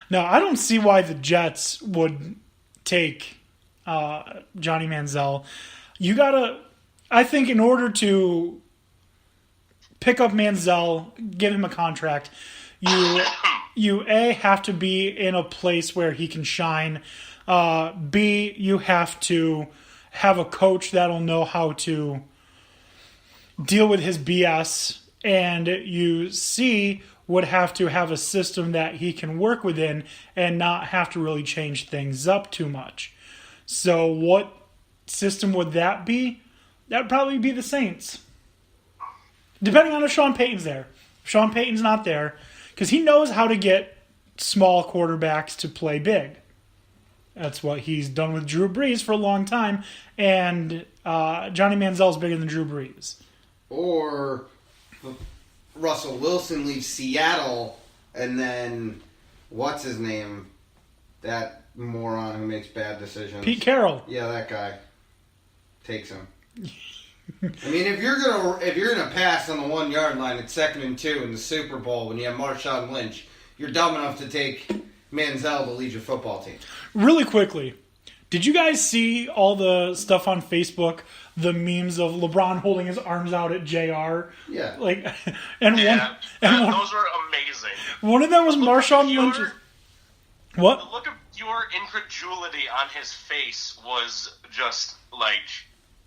No, I don't see why the Jets would take Johnny Manziel. You gotta, I think, in order to pick up Manziel, give him a contract, you A, have to be in a place where he can shine. B, you have to have a coach that'll know how to deal with his BS. And you C, would have to have a system that he can work within and not have to really change things up too much. So what system would that be? That would probably be the Saints. Depending on if Sean Payton's there. If Sean Payton's not there, because he knows how to get small quarterbacks to play big. That's what he's done with Drew Brees for a long time, and Johnny Manziel's bigger than Drew Brees. Or Russell Wilson leaves Seattle, and then what's his name? That moron who makes bad decisions. Pete Carroll. Yeah, that guy takes him. I mean, if you're gonna pass on the 1 yard line at 2nd and 2 in the Super Bowl when you have Marshawn Lynch, you're dumb enough to take Manziel to lead your football team. Really quickly, did you guys see all the stuff on Facebook? The memes of LeBron holding his arms out at JR? Yeah. Those were amazing. One of them was Marshawn Lynch. What? The look of pure incredulity on his face was just like,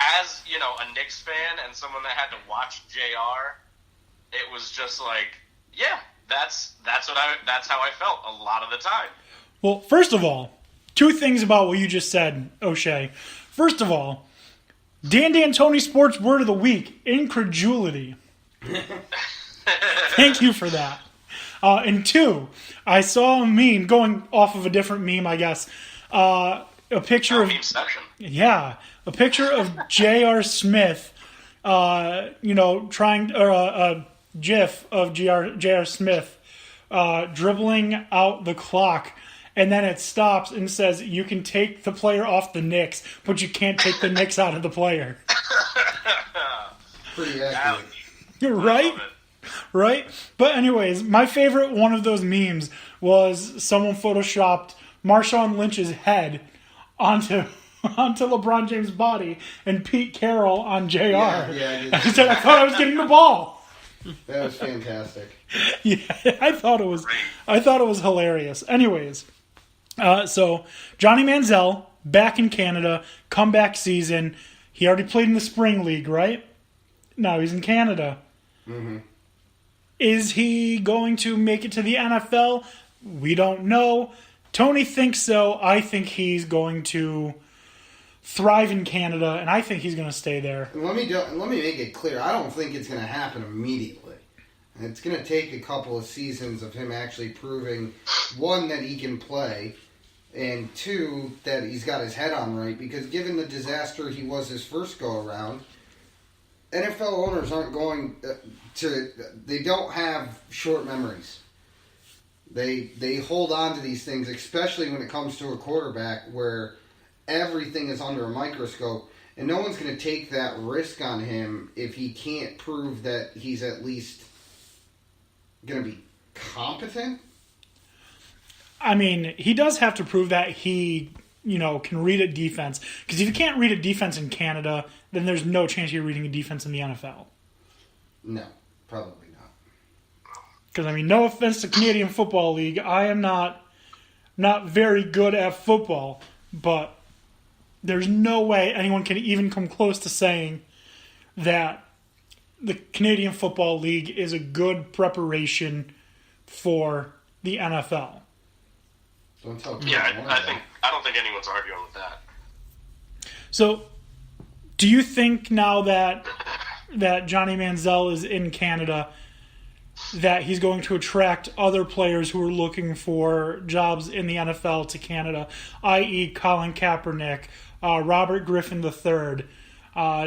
as, you know, a Knicks fan and someone that had to watch JR, it was just like, yeah, that's how I felt a lot of the time. Well, first of all, two things about what you just said, O'Shea. First of all, Dan D'Antoni Sports Word of the Week, incredulity. Thank you for that. And two, I saw a meme, going off of a different meme, I guess. A picture of... Memeception. Yeah, a picture of J.R. Smith, a GIF of J.R. Smith dribbling out the clock, and then it stops and says, you can take the player off the Knicks, but you can't take the Knicks out of the player. Pretty accurate. Right? Right? But anyways, my favorite one of those memes was someone photoshopped Marshawn Lynch's head onto LeBron James' body and Pete Carroll on JR. Yeah, I said, I thought I was getting the ball. That was fantastic. Yeah, I thought it was hilarious. Anyways, so Johnny Manziel back in Canada, comeback season. He already played in the spring league, right? Now he's in Canada. Mm-hmm. Is he going to make it to the NFL? We don't know. Tony thinks so. I think he's going to thrive in Canada, and I think he's going to stay there. Let me make it clear. I don't think it's going to happen immediately. It's going to take a couple of seasons of him actually proving, one, that he can play, and two, that he's got his head on right. Because given the disaster he was his first go-around, NFL owners aren't going to... They don't have short memories. They hold on to these things, especially when it comes to a quarterback where everything is under a microscope, and no one's going to take that risk on him if he can't prove that he's at least going to be competent. I mean, he does have to prove that he, can read a defense. Because if you can't read a defense in Canada, then there's no chance you're reading a defense in the NFL. No, probably not. Because, no offense to Canadian Football League, I am not very good at football, but there's no way anyone can even come close to saying that the Canadian Football League is a good preparation for the NFL. Don't tell me. Yeah, I don't think anyone's arguing with that. So, do you think now that Johnny Manziel is in Canada, that he's going to attract other players who are looking for jobs in the NFL to Canada, i.e. Colin Kaepernick, Robert Griffin III?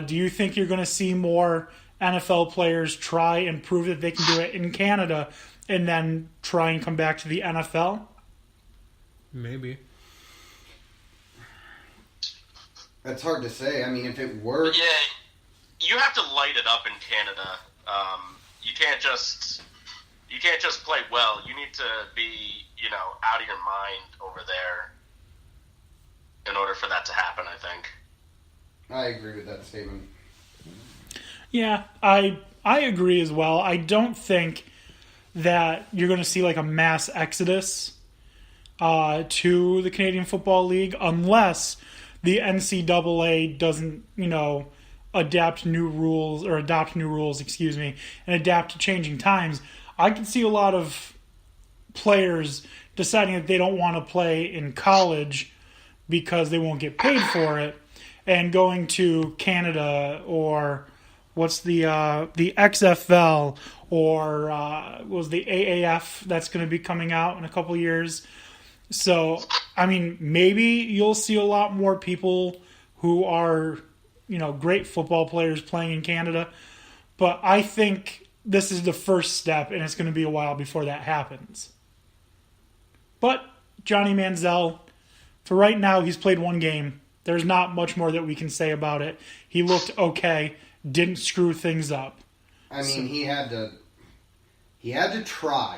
Do you think you're going to see more NFL players try and prove that they can do it in Canada and then try and come back to the NFL? Maybe. That's hard to say. If it works... Yeah, you have to light it up in Canada. You can't just play well. You need to be, out of your mind over there in order for that to happen, I think. I agree with that statement. Yeah, I agree as well. I don't think that you're going to see like a mass exodus to the Canadian Football League unless the NCAA doesn't, adopt new rules, and adapt to changing times. I can see a lot of players deciding that they don't want to play in college because they won't get paid for it, and going to Canada or what's the XFL or was the AAF that's going to be coming out in a couple years. So, I mean, maybe you'll see a lot more people who are, great football players playing in Canada. But I think this is the first step, and it's going to be a while before that happens. But Johnny Manziel, for right now, he's played one game. There's not much more that we can say about it. He looked okay, didn't screw things up. I mean, he had to try.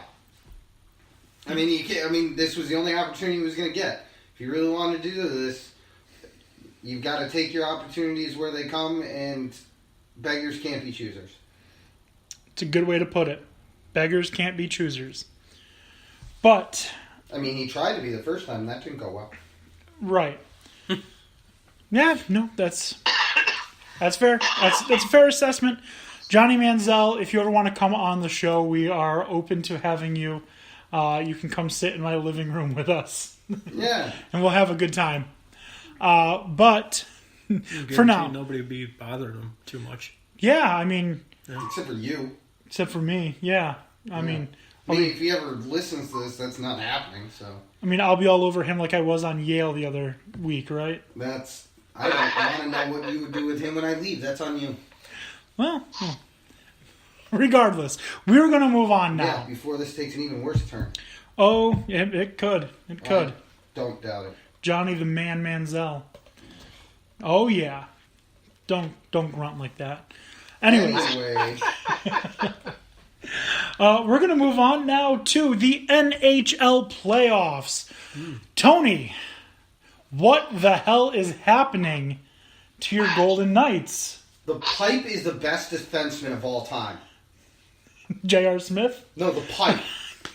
I mean, this was the only opportunity he was going to get. If you really want to do this, you've got to take your opportunities where they come, and beggars can't be choosers. It's a good way to put it. Beggars can't be choosers. But I mean, he tried to be the first time. That didn't go well. Right. Yeah, no, that's fair. That's a fair assessment. Johnny Manziel, if you ever want to come on the show, we are open to having you. You can come sit in my living room with us. Yeah. And we'll have a good time. But for now, nobody would be bothering him too much. Yeah, I mean, except for you. Except for me, yeah. I mean, if he ever listens to this, that's not happening. So I mean, I'll be all over him like I was on Yale the other week, right? I don't want to know what you would do with him when I leave. That's on you. Well, regardless, we're going to move on now. Yeah, before this takes an even worse turn. Oh, it could. It could. I don't doubt it. Johnny the Man Manziel. Oh, yeah. Don't grunt like that. Anyways. Anyway. We're going to move on now to the NHL playoffs. Tony, what the hell is happening to your Golden Knights? The pipe is the best defenseman of all time. J.R. Smith? No, the pipe.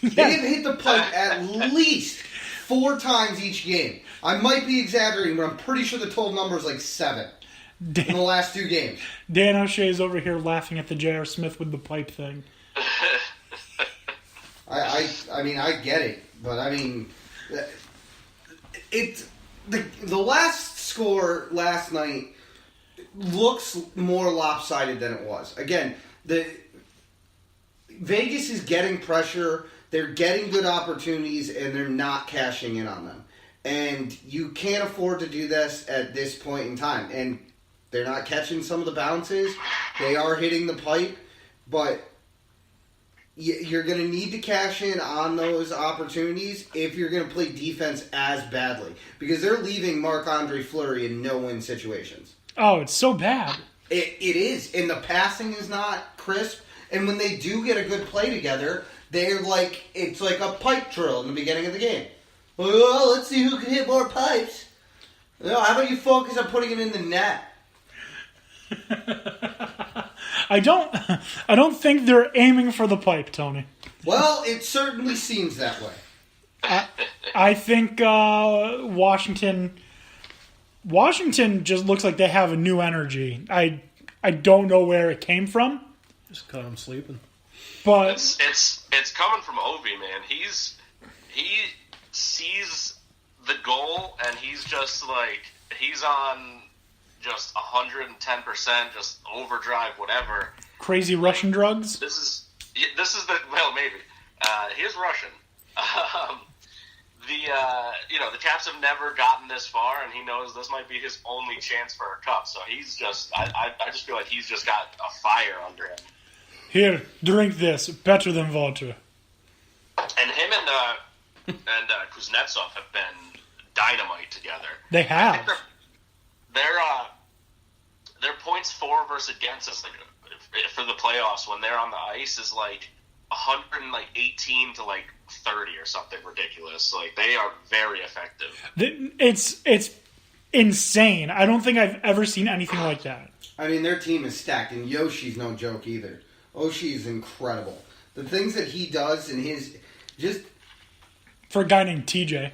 They have hit the pipe at least 4 times each game. I might be exaggerating, but I'm pretty sure the total number is like 7 in the last 2 games. Dan O'Shea's over here laughing at the J.R. Smith with the pipe thing. I mean, I get it, but I mean, the last score last night looks more lopsided than it was. Again, Vegas is getting pressure, they're getting good opportunities, and they're not cashing in on them. And you can't afford to do this at this point in time. And they're not catching some of the bounces. They are hitting the pipe, but you're going to need to cash in on those opportunities if you're going to play defense as badly. Because they're leaving Marc-Andre Fleury in no-win situations. Oh, it's so bad. It is. And the passing is not crisp. And when they do get a good play together, it's like a pipe drill in the beginning of the game. Well, let's see who can hit more pipes. How about you focus on putting it in the net? I don't think they're aiming for the pipe, Tony. Well, it certainly seems that way. I think Washington just looks like they have a new energy. I don't know where it came from. Just caught him sleeping. But it's coming from Ovi, man. He sees the goal and he's just like he's on just 110%, just overdrive, whatever. Crazy Russian drugs. This is maybe he is Russian. The Caps have never gotten this far, and he knows this might be his only chance for a cup. So he's just I just feel like he's just got a fire under him. Here, drink this. Better than water. And him and Kuznetsov have been dynamite together. They have. Their points for versus against us for the playoffs when they're on the ice is like 118 to 30 or something ridiculous. Like, they are very effective. It's insane. I don't think I've ever seen anything like that. I mean, their team is stacked, and Yoshi's no joke either. Oshie is incredible. The things that he does in his just For a guy named TJ.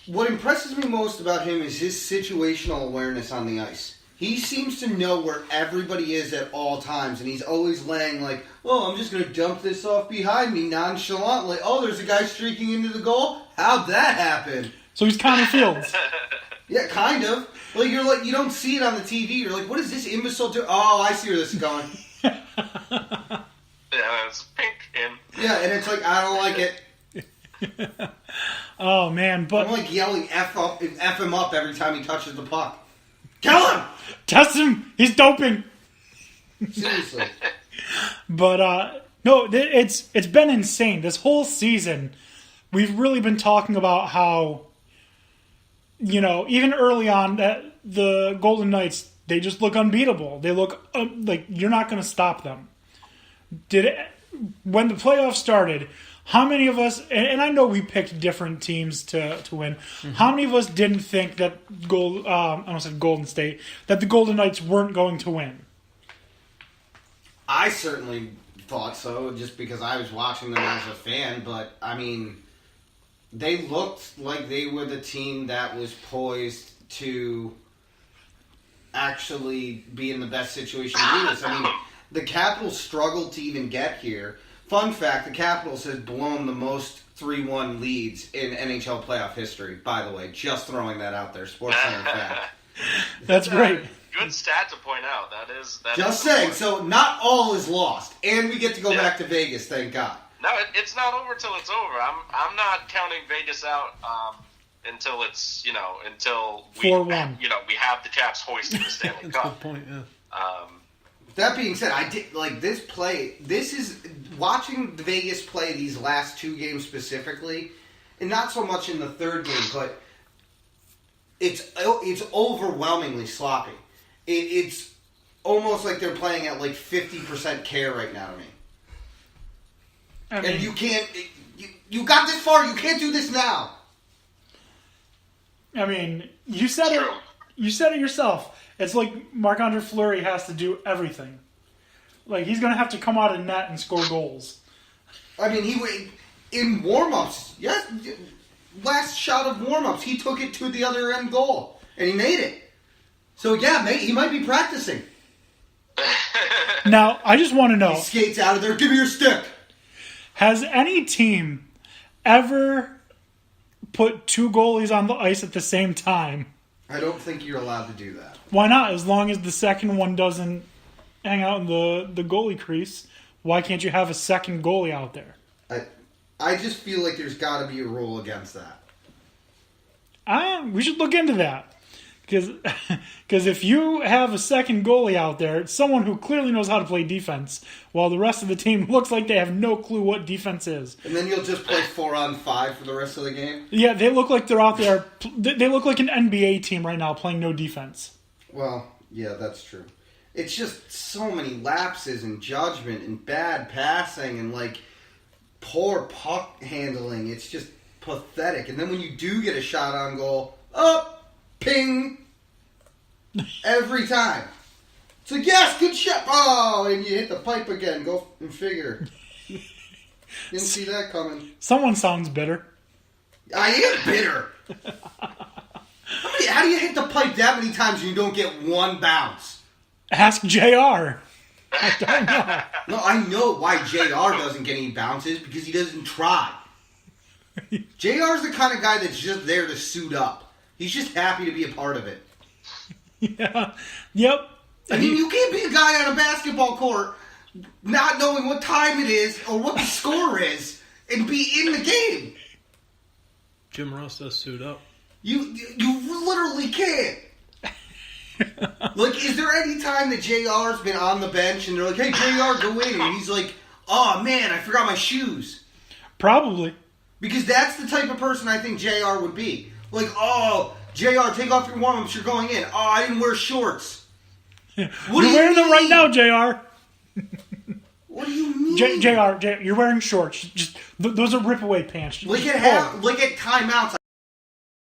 what impresses me most about him is his situational awareness on the ice. He seems to know where everybody is at all times, and he's always laying like, oh, I'm just going to dump this off behind me nonchalantly. Oh, there's a guy streaking into the goal? How'd that happen? So he's Connor Fields. Yeah, kind of. Like, you don't see it on the TV. You're like, what is this imbecile do? Oh, I see where this is going. Yeah, it's pink in. Yeah, and it's like, I don't like it. Oh, man. But I'm like yelling F him up every time he touches the puck. Kill him! test him. He's doping. Seriously. But, no, it's been insane. This whole season, we've really been talking about how, even early on, that the Golden Knights, they just look unbeatable. They look like you're not going to stop them. When the playoffs started, how many of us, and I know we picked different teams to win, how many of us didn't think that I almost said Golden State, that the Golden Knights weren't going to win? I certainly thought so, just because I was watching them as a fan, but, I mean, they looked like they were the team that was poised to actually be in the best situation to do this. I mean, the Capitals struggled to even get here. Fun fact, the Capitals has blown the most 3-1 leads in NHL playoff history, by the way. Just throwing that out there. SportsCenter fact. That's great. Good stat to point out. That is Just saying, so not all is lost. And we get to go back to Vegas, thank God. No, it's not over till it's over. I'm not counting Vegas out until it's until we 4-1. We have the Caps hoisting the Stanley That's Cup. a good point, yeah. That being said, I did like this play. This is watching Vegas play these last two games specifically, and not so much in the third game, but it's overwhelmingly sloppy. It's almost like they're playing at 50% care right now to me. I mean, And you can't. You got this far. You can't do this now. I mean, you said it. True. You said it yourself. It's like Marc-Andre Fleury has to do everything. Like, he's going to have to come out of net and score goals. I mean, he in warm-ups. Yes, last shot of warm-ups, he took it to the other end goal and he made it. So yeah, he might be practicing. Now, I just want to know, He skates out of there. Give me your stick. has any team ever put two goalies on the ice at the same time? I don't think you're allowed to do that. Why not? As long as the second one doesn't hang out in the goalie crease, why can't you have a second goalie out there? I just feel like there's got to be a rule against that. We should look into that. Because if you have a second goalie out there, it's someone who clearly knows how to play defense, while the rest of the team looks like they have no clue what defense is. And then you'll just play 4-on-5 for the rest of the game? Yeah, they look like they're out there. They look like an NBA team right now playing no defense. Well, yeah, that's true. It's just so many lapses in judgment and bad passing and, poor puck handling. It's just pathetic. And then when you do get a shot on goal, ping! Every time. It's like, yes, good shot. Oh, and you hit the pipe again. Go and figure. Didn't see that coming. Someone sounds bitter. I am bitter. How do you hit the pipe that many times and you don't get one bounce? Ask JR. I don't know. No, I know why JR doesn't get any bounces, because he doesn't try. JR's the kind of guy that's just there to suit up. He's just happy to be a part of it. Yeah. Yep. I mean, you can't be a guy on a basketball court not knowing what time it is or what the score is and be in the game. Jim Ross does suit up. You literally can't. Is there any time that JR's been on the bench and they're like, hey, JR, go in? And he's like, oh, man, I forgot my shoes. Probably. Because that's the type of person I think JR would be. Oh, JR, take off your warm-ups, you're going in. Oh, I didn't wear shorts. You're wearing them right now, JR. What do you mean? JR, you're wearing shorts. Just those are rip away pants. Look at timeouts.